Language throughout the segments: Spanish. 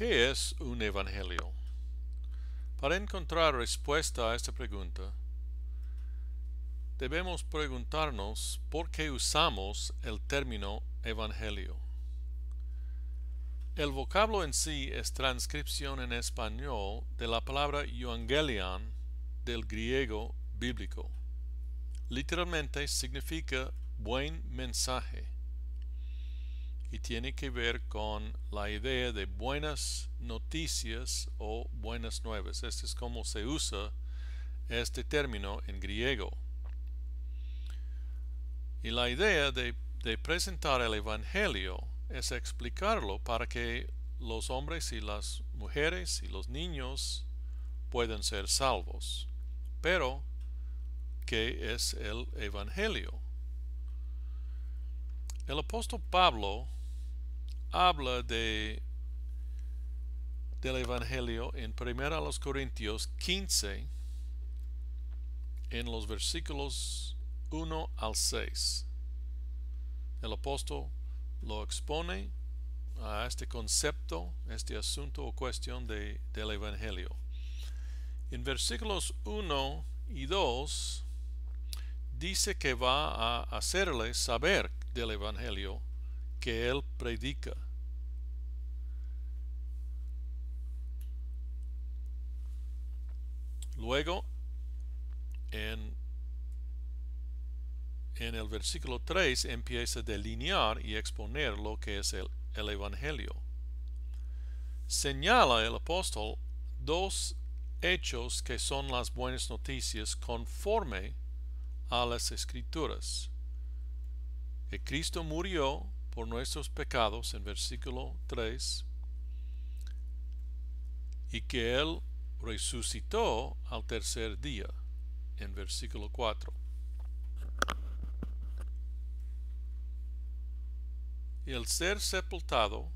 ¿Qué es un evangelio? Para encontrar respuesta a esta pregunta, debemos preguntarnos por qué usamos el término evangelio. El vocablo en sí es transcripción en español de la palabra euangelion del griego bíblico. Literalmente significa buen mensaje y tiene que ver con la idea de buenas noticias o buenas nuevas. Este es como se usa este término en griego. Y la idea de presentar el Evangelio es explicarlo para que los hombres y las mujeres y los niños puedan ser salvos. Pero, ¿qué es el Evangelio? El apóstol Pablo habla del Evangelio en 1 Corintios 15 en los versículos 1 al 6. El apóstol lo expone a este concepto, este asunto o cuestión del Evangelio. En versículos 1 y 2 dice que va a hacerle saber del Evangelio que él predica. Luego, en el versículo 3 empieza a delinear y exponer lo que es el Evangelio. Señala el apóstol dos hechos que son las buenas noticias conforme a las Escrituras. Que Cristo murió por nuestros pecados en versículo 3 y que Él resucitó al tercer día en versículo 4. Y el ser sepultado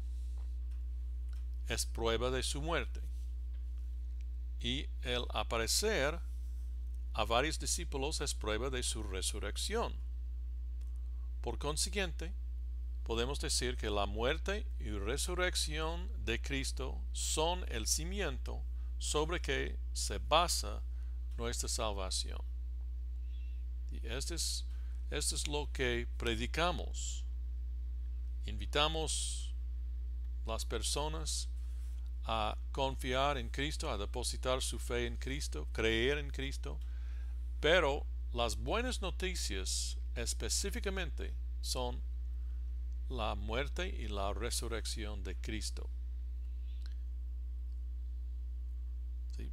es prueba de su muerte. Y el aparecer a varios discípulos es prueba de su resurrección. Por consiguiente, podemos decir que la muerte y resurrección de Cristo son el cimiento sobre que se basa nuestra salvación. Y esto es lo que predicamos. Invitamos las personas a confiar en Cristo, a depositar su fe en Cristo, creer en Cristo, pero las buenas noticias específicamente son la muerte y la resurrección de Cristo. ¿Sí?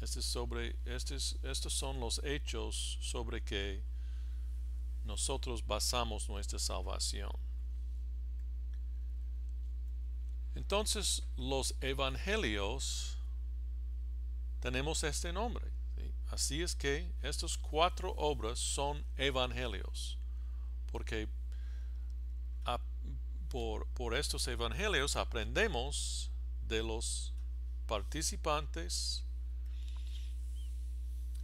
Estos son los hechos sobre que nosotros basamos nuestra salvación. Entonces, los evangelios tenemos este nombre. ¿Sí? Así es que estas 4 obras son evangelios, porque por estos evangelios aprendemos de los participantes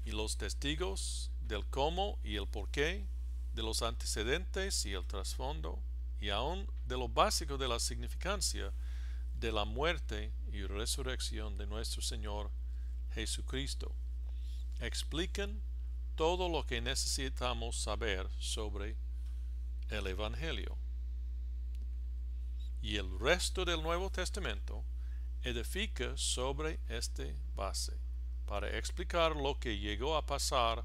y los testigos del cómo y el porqué, de los antecedentes y el trasfondo, y aún de lo básico de la significancia de la muerte y resurrección de nuestro Señor Jesucristo. Explican todo lo que necesitamos saber sobre el Evangelio. Y el resto del Nuevo Testamento edifica sobre esta base para explicar lo que llegó a pasar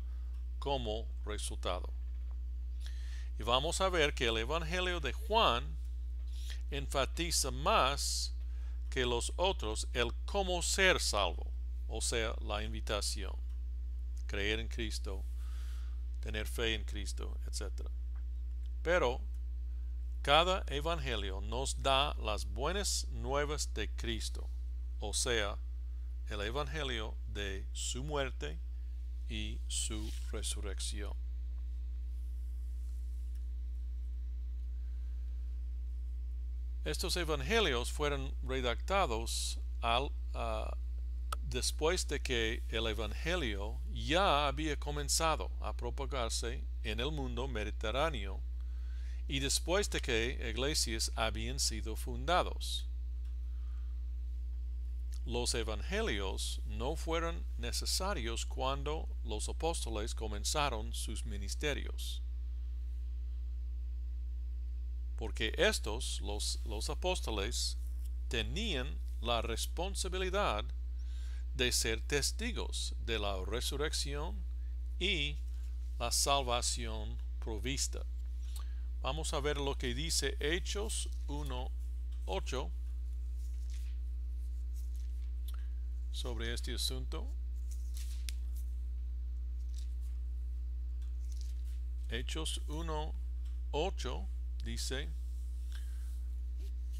como resultado. Y vamos a ver que el Evangelio de Juan enfatiza más que los otros el cómo ser salvo, o sea, la invitación, creer en Cristo, tener fe en Cristo, etc. Pero cada evangelio nos da las buenas nuevas de Cristo, o sea, el evangelio de su muerte y su resurrección. Estos evangelios fueron redactados después de que el evangelio ya había comenzado a propagarse en el mundo mediterráneo y después de que iglesias habían sido fundados. los evangelios no fueron necesarios cuando los apóstoles comenzaron sus ministerios. Porque estos, los apóstoles, tenían la responsabilidad de ser testigos de la resurrección y la salvación provista. Vamos a ver lo que dice Hechos 1:8 sobre este asunto. Hechos 1:8 dice,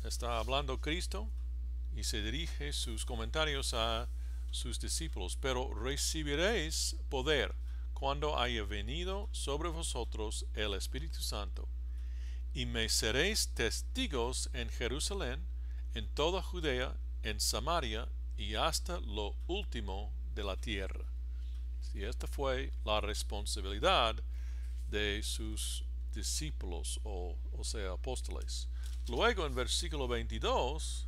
está hablando Cristo y se dirige sus comentarios a sus discípulos, pero recibiréis poder cuando haya venido sobre vosotros el Espíritu Santo, y me seréis testigos en Jerusalén, en toda Judea, en Samaria y hasta lo último de la tierra. Si esta fue la responsabilidad de sus discípulos, o sea, apóstoles. Luego en versículo 22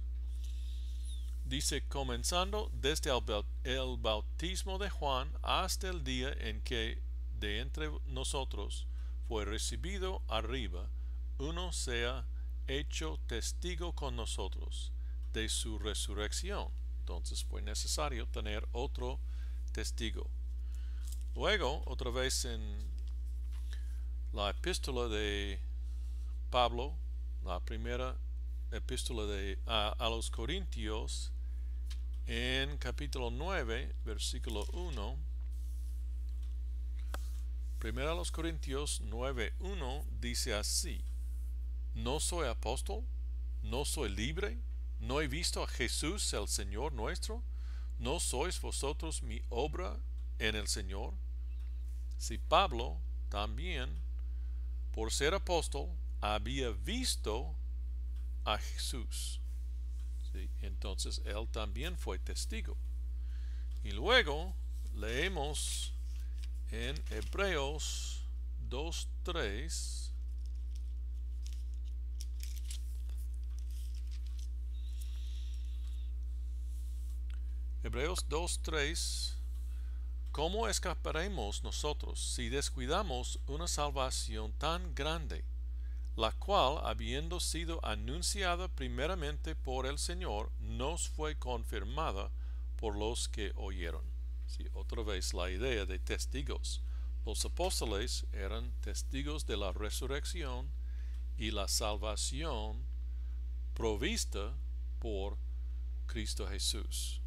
dice, comenzando desde el bautismo de Juan hasta el día en que de entre nosotros fue recibido arriba, uno sea hecho testigo con nosotros de su resurrección. Entonces fue necesario tener otro testigo. Luego, otra vez en la epístola de Pablo, la primera epístola a los Corintios, en capítulo 9, versículo 1, primero a los Corintios 9:1 dice así, ¿no soy apóstol? ¿No soy libre? ¿No he visto a Jesús el Señor nuestro? ¿No sois vosotros mi obra en el Señor? Si Pablo también, por ser apóstol, había visto a Jesús, ¿sí? Entonces él también fue testigo. Y luego leemos en Hebreos 2:3. Hebreos 2:3. ¿Cómo escaparemos nosotros si descuidamos una salvación tan grande, la cual, habiendo sido anunciada primeramente por el Señor, nos fue confirmada por los que oyeron? Sí, otra vez la idea de testigos. Los apóstoles eran testigos de la resurrección y la salvación provista por Cristo Jesús.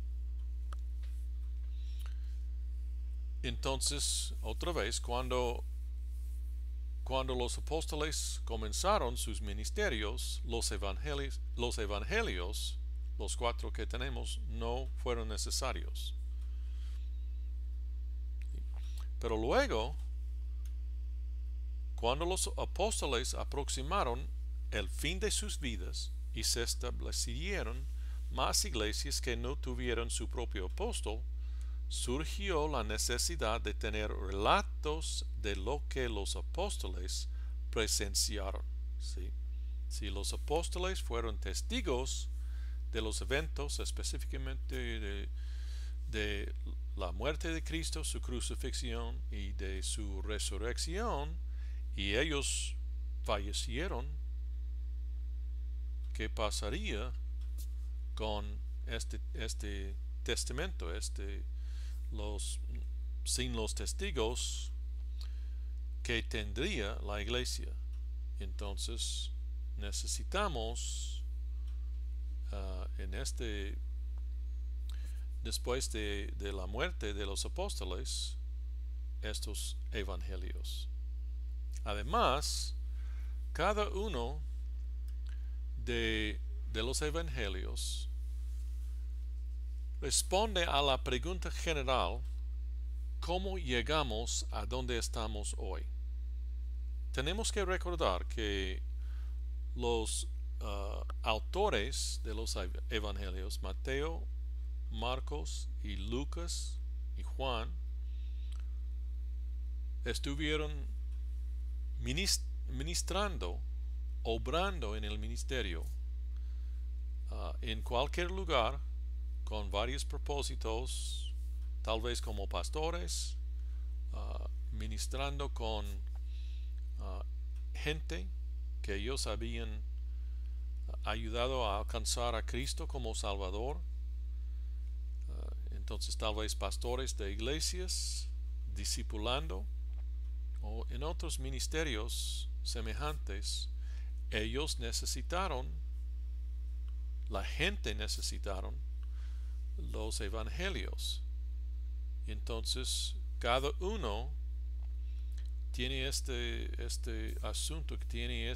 Entonces, otra vez, cuando los apóstoles comenzaron sus ministerios, los evangelios, los 4 que tenemos, no fueron necesarios. Pero luego, cuando los apóstoles aproximaron el fin de sus vidas y se establecieron más iglesias que no tuvieron su propio apóstol, surgió la necesidad de tener relatos de lo que los apóstoles presenciaron. ¿Sí? Si los apóstoles fueron testigos de los eventos, específicamente de la muerte de Cristo, su crucifixión y de su resurrección, y ellos fallecieron, ¿qué pasaría con este testamento, sin los testigos que tendría la iglesia? Entonces necesitamos después de la muerte de los apóstoles, estos evangelios. Además, cada uno de los evangelios responde a la pregunta general: ¿cómo llegamos a donde estamos hoy? Tenemos que recordar que los autores de los evangelios, Mateo, Marcos y Lucas y Juan, estuvieron ministrando, obrando en el ministerio en cualquier lugar con varios propósitos, tal vez como pastores, ministrando con gente que ellos habían ayudado a alcanzar a Cristo como Salvador. Entonces tal vez pastores de iglesias, discipulando, o en otros ministerios semejantes, ellos necesitaron, la gente necesitaron los evangelios. Y entonces cada uno tiene este asunto, que tiene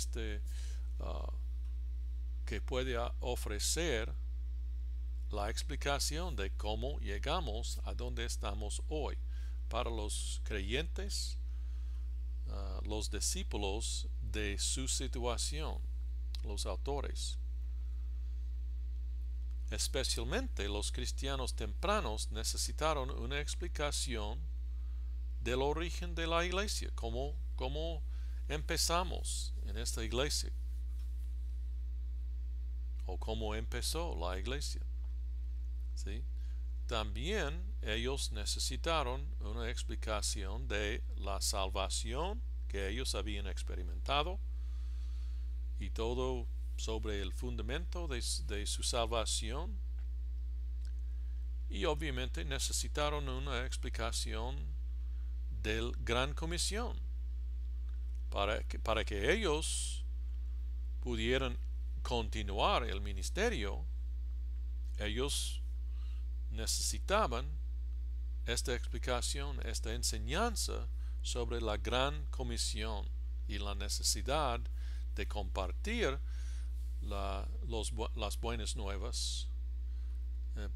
que puede ofrecer la explicación de cómo llegamos a donde estamos hoy. Para los creyentes, los discípulos de su situación, los autores. Especialmente los cristianos tempranos necesitaron una explicación del origen de la iglesia, cómo empezamos en esta iglesia, o cómo empezó la iglesia. ¿Sí? También ellos necesitaron una explicación de la salvación que ellos habían experimentado y todo sobre el fundamento de su salvación. Y obviamente necesitaron una explicación del Gran Comisión para que ellos pudieran continuar el ministerio. Ellos necesitaban esta explicación, esta enseñanza sobre la Gran Comisión y la necesidad de compartir las buenas nuevas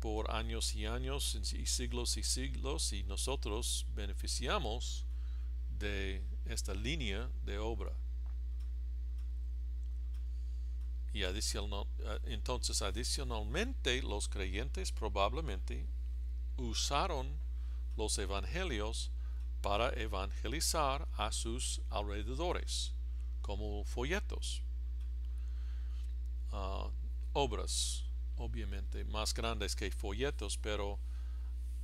por años y años y siglos, y nosotros beneficiamos de esta línea de obra. Y entonces adicionalmente los creyentes probablemente usaron los evangelios para evangelizar a sus alrededores como folletos, obras obviamente más grandes que folletos, pero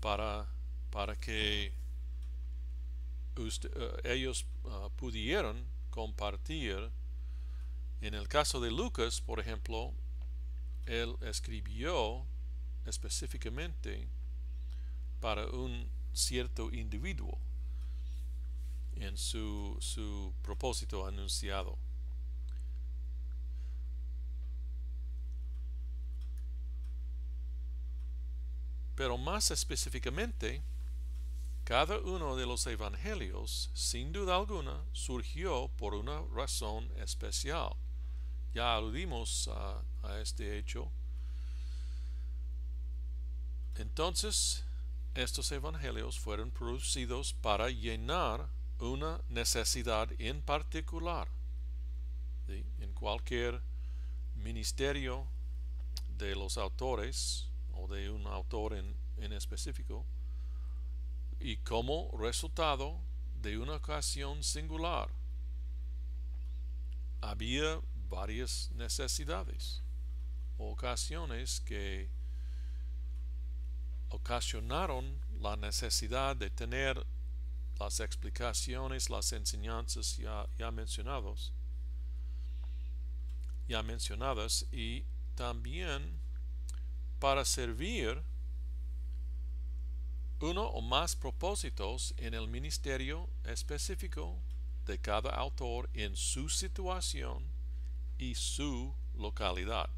para que ellos pudieran compartir. En el caso de Lucas, por ejemplo, él escribió específicamente para un cierto individuo en su propósito anunciado. Pero más específicamente, cada uno de los evangelios, sin duda alguna, surgió por una razón especial. Ya aludimos a este hecho. Entonces, estos evangelios fueron producidos para llenar una necesidad en particular. ¿Sí? En cualquier ministerio de los autores o de un autor en específico, y como resultado de una ocasión singular había varias necesidades o ocasiones que ocasionaron la necesidad de tener las explicaciones, las enseñanzas ya mencionadas, y también para servir uno o más propósitos en el ministerio específico de cada autor en su situación y su localidad.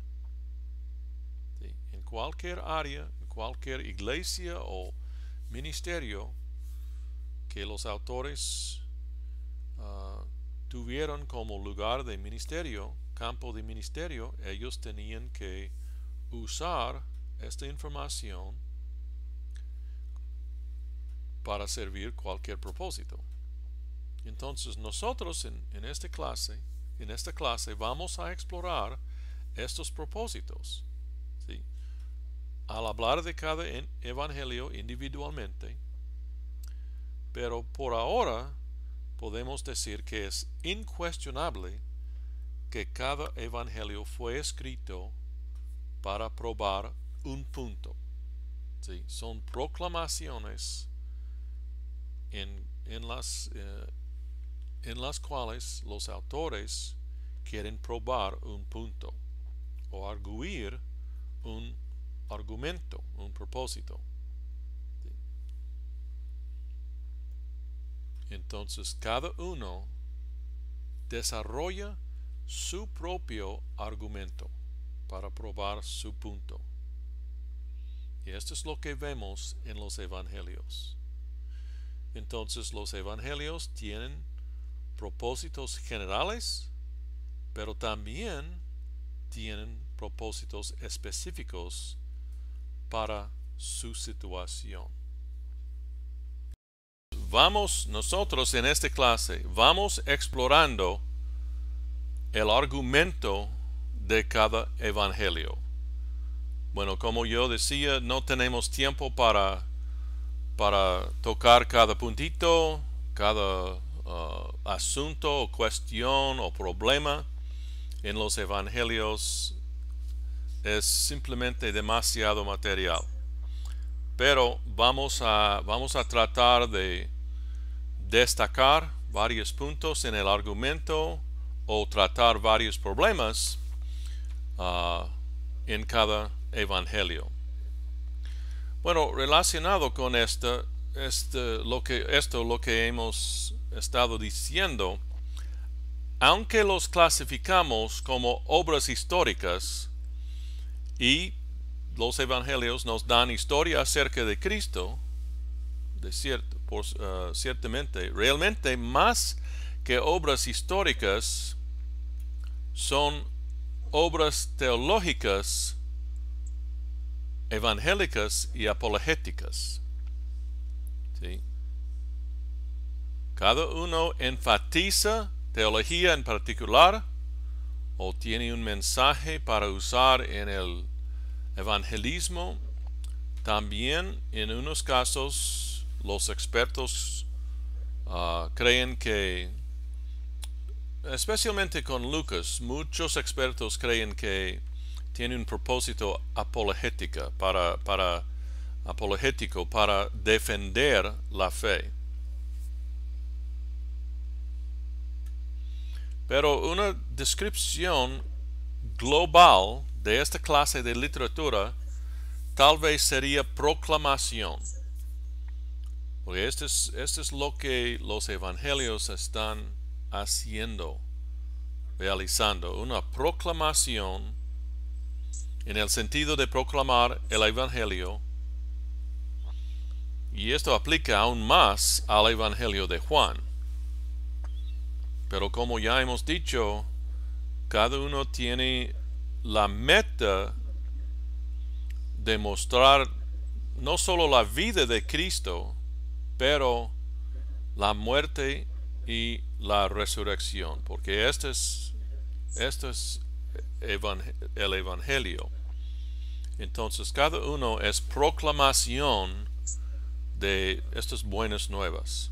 ¿Sí? En cualquier área, en cualquier iglesia o ministerio que los autores tuvieron como lugar de ministerio, campo de ministerio, ellos tenían que usar esta información para servir cualquier propósito. Entonces nosotros en esta clase vamos a explorar estos propósitos, ¿sí? Al hablar de cada evangelio individualmente, pero por ahora podemos decir que es incuestionable que cada evangelio fue escrito para probar un punto. ¿sí? Son proclamaciones en las cuales los autores quieren probar un punto o arguir un argumento, un propósito. ¿Sí? Entonces cada uno desarrolla su propio argumento para probar su punto. Y esto es lo que vemos en los evangelios. Entonces los evangelios tienen propósitos generales, pero también tienen propósitos específicos para su situación. Nosotros en esta clase vamos explorando el argumento de cada evangelio. Bueno, como yo decía, no tenemos tiempo para tocar cada puntito, cada asunto o cuestión o problema en los evangelios. Es simplemente demasiado material. Pero vamos a tratar de destacar varios puntos en el argumento o tratar varios problemas en cada evangelio. Bueno, relacionado con esto lo que hemos estado diciendo, aunque los clasificamos como obras históricas y los evangelios nos dan historia acerca de Cristo, ciertamente, realmente más que obras históricas, son obras teológicas, evangélicas y apologéticas. ¿Sí? Cada uno enfatiza teología en particular o tiene un mensaje para usar en el evangelismo. También en unos casos los expertos creen que, especialmente con Lucas, muchos expertos creen que tiene un propósito apologético para defender la fe. Pero una descripción global de esta clase de literatura tal vez sería proclamación. Porque esto es lo que los evangelios están haciendo, realizando. Una proclamación en el sentido de proclamar el evangelio. Y esto aplica aún más al evangelio de Juan. Pero como ya hemos dicho, cada uno tiene la meta de mostrar no solo la vida de Cristo, pero la muerte y la resurrección, porque esto es el evangelio. Entonces cada uno es proclamación de estas buenas nuevas.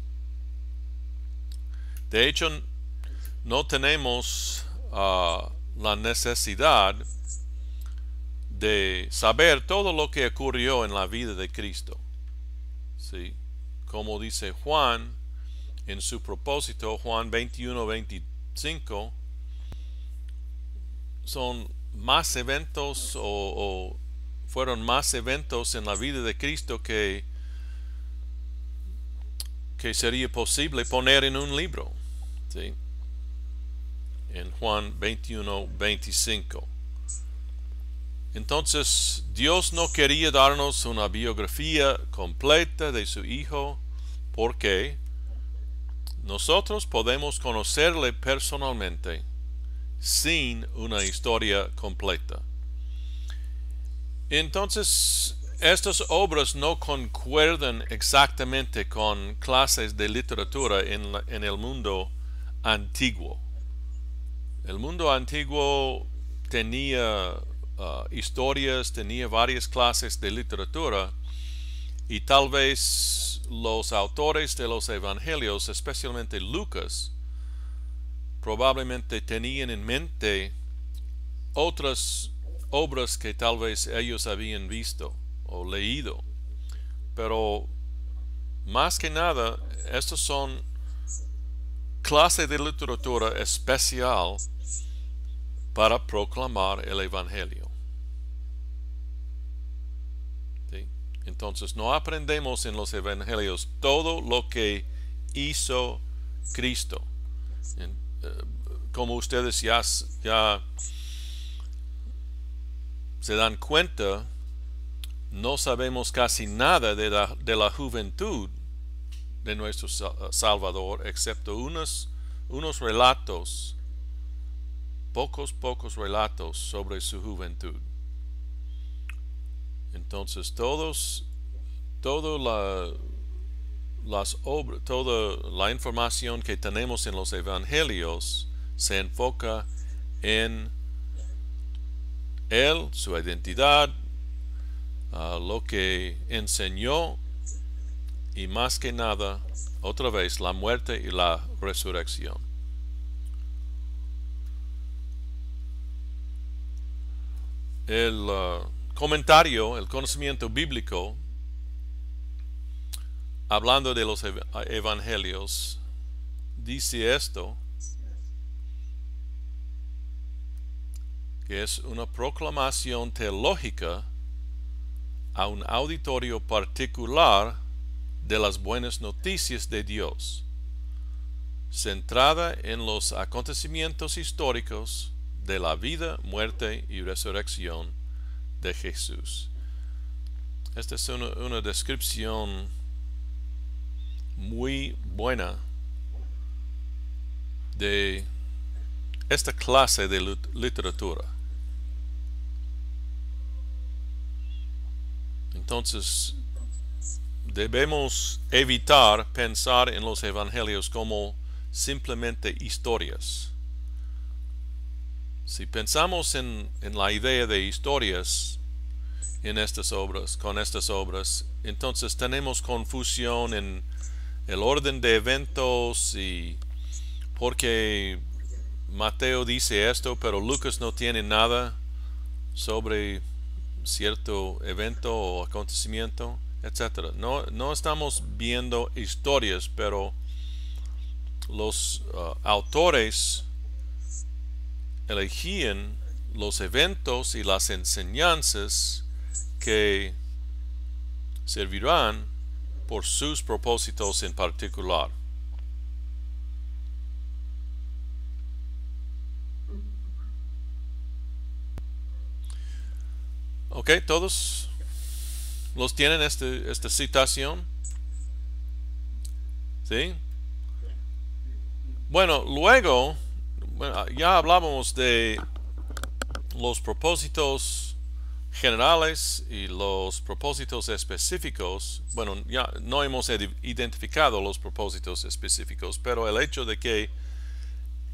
De hecho, no tenemos la necesidad de saber todo lo que ocurrió en la vida de Cristo. ¿Sí? Como dice Juan en su propósito, Juan 21-25, son más eventos o fueron más eventos en la vida de Cristo que sería posible poner en un libro. ¿Sí? En Juan 21-25. Entonces, Dios no quería darnos una biografía completa de su Hijo porque nosotros podemos conocerle personalmente sin una historia completa. Entonces, estas obras no concuerdan exactamente con clases de literatura en el mundo antiguo. El mundo antiguo tenía historias, tenía varias clases de literatura y tal vez los autores de los evangelios, especialmente Lucas, probablemente tenían en mente otras obras que tal vez ellos habían visto o leído pero más que nada, estos son clases de literatura especial para proclamar el Evangelio. ¿Sí? Entonces no aprendemos en los Evangelios todo lo que hizo Cristo. Como ustedes ya se dan cuenta, no sabemos casi nada de la juventud de nuestro Salvador, excepto unos relatos, pocos relatos sobre su juventud. Entonces toda la información que tenemos en los evangelios se enfoca en él, su identidad, lo que enseñó y más que nada, otra vez, la muerte y la resurrección. El comentario, el conocimiento bíblico, hablando de los evangelios, dice esto, que es una proclamación teológica a un auditorio particular de las buenas noticias de Dios, centrada en los acontecimientos históricos de la vida, muerte y resurrección de Jesús. Esta es una descripción muy buena de esta clase de literatura. Entonces, debemos evitar pensar en los evangelios como simplemente historias. Si pensamos en la idea de historias en estas obras, con estas obras, entonces tenemos confusión en el orden de eventos y porque Mateo dice esto, pero Lucas no tiene nada sobre cierto evento o acontecimiento, etc. No estamos viendo historias, pero los autores elegían los eventos y las enseñanzas que servirán por sus propósitos en particular. Ok, todos los tienen esta citación. ¿Sí? Bueno, luego ya hablábamos de los propósitos generales y los propósitos específicos. Bueno, ya no hemos identificado los propósitos específicos, pero el hecho de que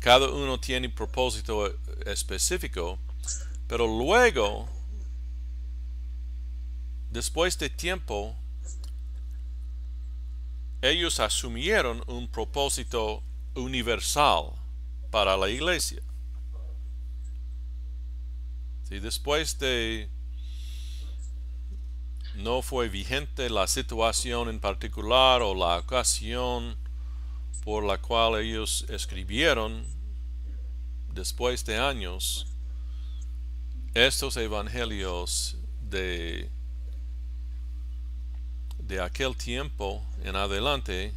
cada uno tiene propósito específico, pero luego, después de tiempo, ellos asumieron un propósito universal para la iglesia. Si después de no fue vigente la situación en particular o la ocasión por la cual ellos escribieron, después de años, estos evangelios de aquel tiempo en adelante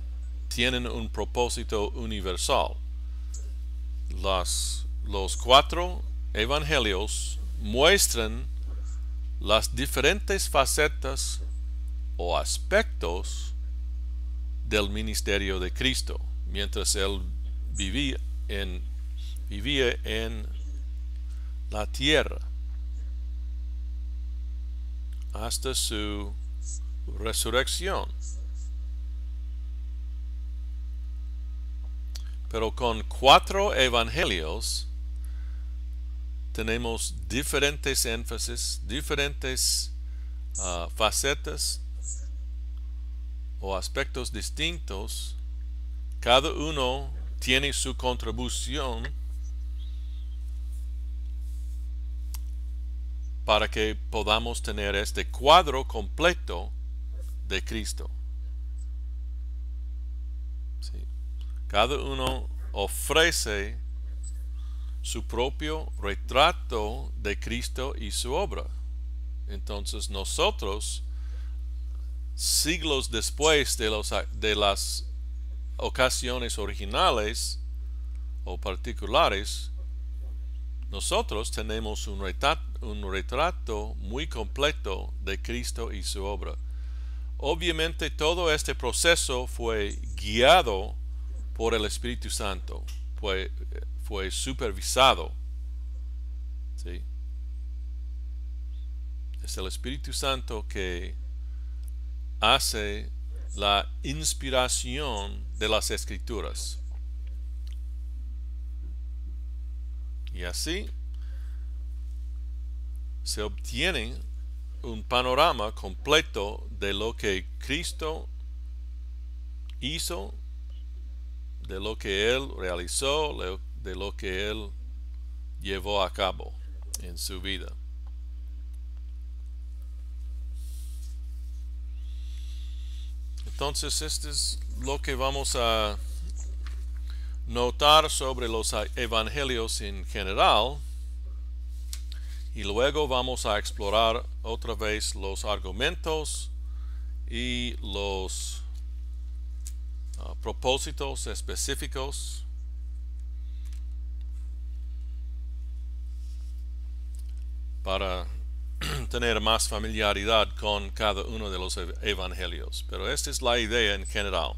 tienen un propósito universal. Los 4 evangelios muestran las diferentes facetas o aspectos del ministerio de Cristo mientras él vivía en la tierra hasta su resurrección. Pero con 4 evangelios tenemos diferentes énfasis, diferentes facetas o aspectos distintos. Cada uno tiene su contribución para que podamos tener este cuadro completo de Cristo. ¿Sí? Cada uno ofrece su propio retrato de Cristo y su obra. Entonces nosotros, siglos después de las ocasiones originales o particulares, nosotros tenemos un retrato muy completo de Cristo y su obra. Obviamente todo este proceso fue guiado por el Espíritu Santo, fue supervisado. ¿Sí? Es el Espíritu Santo que hace la inspiración de las Escrituras. Y así se obtiene un panorama completo de lo que Cristo hizo, de lo que Él realizó, de lo que Él llevó a cabo en su vida. Entonces, esto es lo que vamos a notar sobre los evangelios en general. Y luego vamos a explorar otra vez los argumentos y los propósitos específicos para tener más familiaridad con cada uno de los evangelios. Pero esta es la idea en general.